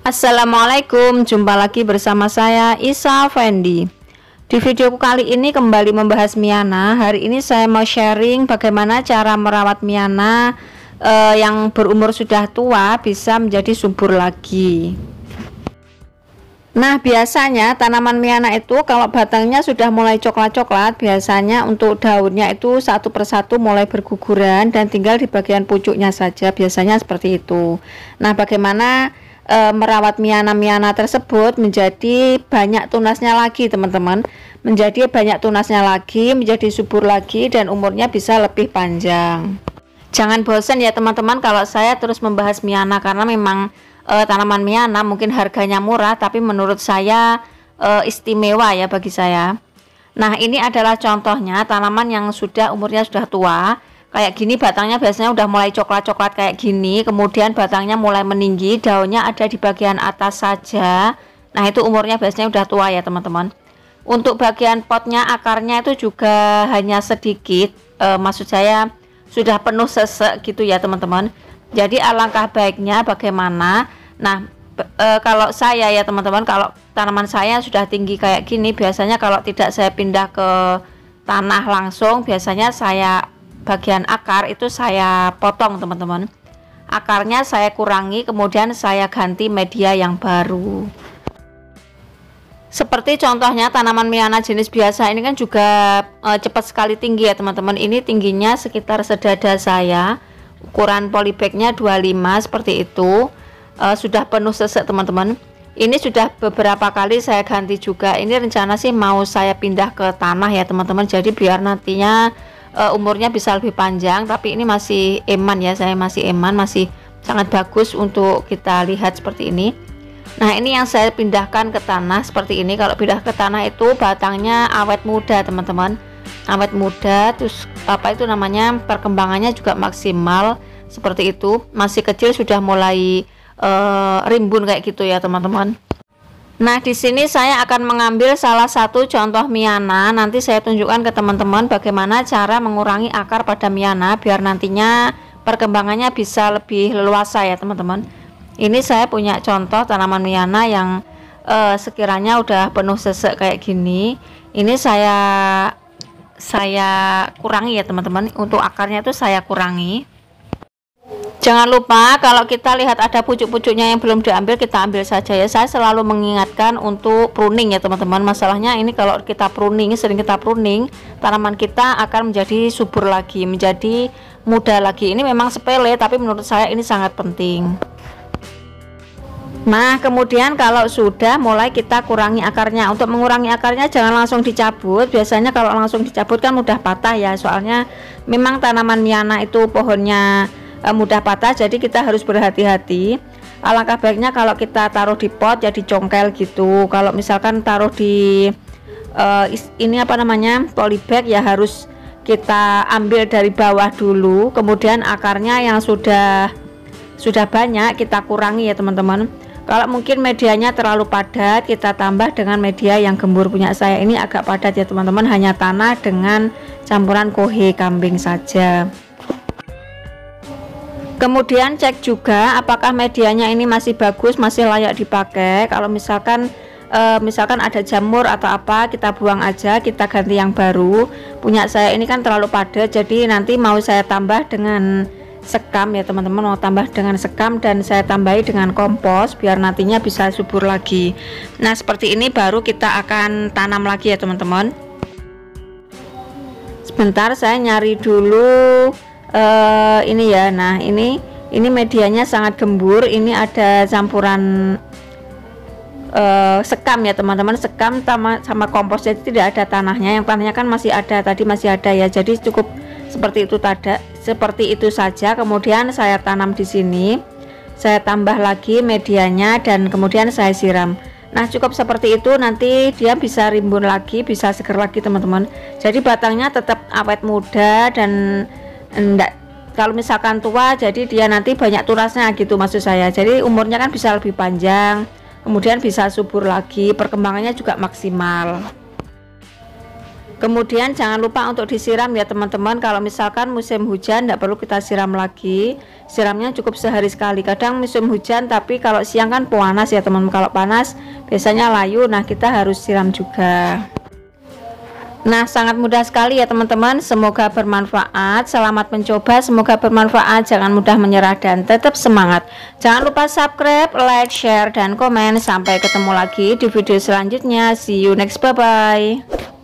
Assalamualaikum, jumpa lagi bersama saya Isa Fendi. Di videoku kali ini kembali membahas Miana. Hari ini saya mau sharing bagaimana cara merawat Miana yang berumur sudah tua bisa menjadi subur lagi. Nah, biasanya tanaman Miana itu kalau batangnya sudah mulai coklat-coklat, biasanya untuk daunnya itu satu persatu mulai berguguran dan tinggal di bagian pucuknya saja, biasanya seperti itu. Nah, bagaimana merawat Miana tersebut menjadi banyak tunasnya lagi, teman-teman, menjadi banyak tunasnya lagi, menjadi subur lagi, dan umurnya bisa lebih panjang. Jangan bosan ya teman-teman kalau saya terus membahas Miana, karena memang tanaman Miana mungkin harganya murah, tapi menurut saya istimewa ya bagi saya. Nah, ini adalah contohnya tanaman yang umurnya sudah tua. Kayak gini batangnya biasanya udah mulai coklat-coklat kayak gini, kemudian batangnya mulai meninggi, daunnya ada di bagian atas saja. Nah, itu umurnya biasanya udah tua ya teman-teman. Untuk bagian potnya, akarnya itu juga hanya sedikit, maksud saya sudah penuh sesek gitu ya teman-teman. Jadi alangkah baiknya bagaimana, nah kalau saya ya teman-teman, kalau tanaman saya sudah tinggi kayak gini, biasanya kalau tidak saya pindah ke tanah langsung, biasanya saya bagian akar itu saya potong teman-teman, akarnya saya kurangi, kemudian saya ganti media yang baru. Seperti contohnya tanaman Miana jenis biasa ini kan juga cepat sekali tinggi ya teman-teman. Ini tingginya sekitar sedada saya, ukuran polybagnya 25 seperti itu. Sudah penuh sesek teman-teman. Ini sudah beberapa kali saya ganti juga. Ini rencana sih mau saya pindah ke tanah ya teman-teman, jadi biar nantinya umurnya bisa lebih panjang. Tapi ini masih eman ya, saya masih eman, masih sangat bagus untuk kita lihat seperti ini. Nah, ini yang saya pindahkan ke tanah seperti ini. Kalau pindah ke tanah itu batangnya awet muda teman-teman, awet muda, terus apa itu namanya, perkembangannya juga maksimal seperti itu. Masih kecil sudah mulai rimbun kayak gitu ya teman-teman. Nah, di sini saya akan mengambil salah satu contoh Miana. Nanti saya tunjukkan ke teman-teman bagaimana cara mengurangi akar pada Miana biar nantinya perkembangannya bisa lebih leluasa ya teman-teman. Ini saya punya contoh tanaman Miana yang sekiranya udah penuh sesek kayak gini. Ini saya kurangi ya teman-teman. Untuk akarnya itu saya kurangi. Jangan lupa kalau kita lihat ada pucuk-pucuknya yang belum diambil, kita ambil saja ya. Saya selalu mengingatkan untuk pruning ya teman-teman. Masalahnya ini kalau kita pruning, sering kita pruning, tanaman kita akan menjadi subur lagi, menjadi muda lagi. Ini memang sepele, tapi menurut saya ini sangat penting. Nah, kemudian kalau sudah mulai kita kurangi akarnya. Untuk mengurangi akarnya jangan langsung dicabut. Biasanya kalau langsung dicabut kan mudah patah ya. Soalnya memang tanaman Miana itu pohonnya mudah patah, jadi kita harus berhati-hati. Alangkah baiknya kalau kita taruh di pot ya dicongkel gitu. Kalau misalkan taruh di ini apa namanya, polybag, ya harus kita ambil dari bawah dulu, kemudian akarnya yang sudah banyak kita kurangi ya teman-teman. Kalau mungkin medianya terlalu padat, kita tambah dengan media yang gembur. Punya saya ini agak padat ya teman-teman, hanya tanah dengan campuran kohe kambing saja. Kemudian cek juga apakah medianya ini masih bagus, masih layak dipakai. Kalau misalkan ada jamur atau apa, kita buang aja, kita ganti yang baru. Punya saya ini kan terlalu padat, jadi nanti mau saya tambah dengan sekam ya teman-teman, mau tambah dengan sekam dan saya tambahi dengan kompos biar nantinya bisa subur lagi. Nah, seperti ini baru kita akan tanam lagi ya teman-teman. Sebentar, saya nyari dulu ini ya. Nah, ini medianya sangat gembur. Ini ada campuran sekam ya teman-teman, sekam sama kompos, jadi tidak ada tanahnya. Yang tanahnya kan masih ada, tadi masih ada ya, jadi cukup seperti itu saja. Kemudian saya tanam di sini, saya tambah lagi medianya dan kemudian saya siram. Nah, cukup seperti itu, nanti dia bisa rimbun lagi, bisa seger lagi teman-teman. Jadi batangnya tetap awet muda dan enggak, kalau misalkan tua jadi dia nanti banyak tunasnya gitu maksud saya. Jadi umurnya kan bisa lebih panjang, kemudian bisa subur lagi, perkembangannya juga maksimal. Kemudian jangan lupa untuk disiram ya teman-teman. Kalau misalkan musim hujan tidak perlu kita siram lagi, siramnya cukup sehari sekali. Kadang musim hujan tapi kalau siang kan panas ya teman-teman, kalau panas biasanya layu, nah kita harus siram juga. Nah, sangat mudah sekali ya teman-teman. Semoga bermanfaat. Selamat mencoba, semoga bermanfaat. Jangan mudah menyerah dan tetap semangat. Jangan lupa subscribe, like, share, dan komen. Sampai ketemu lagi di video selanjutnya. See you next, bye bye.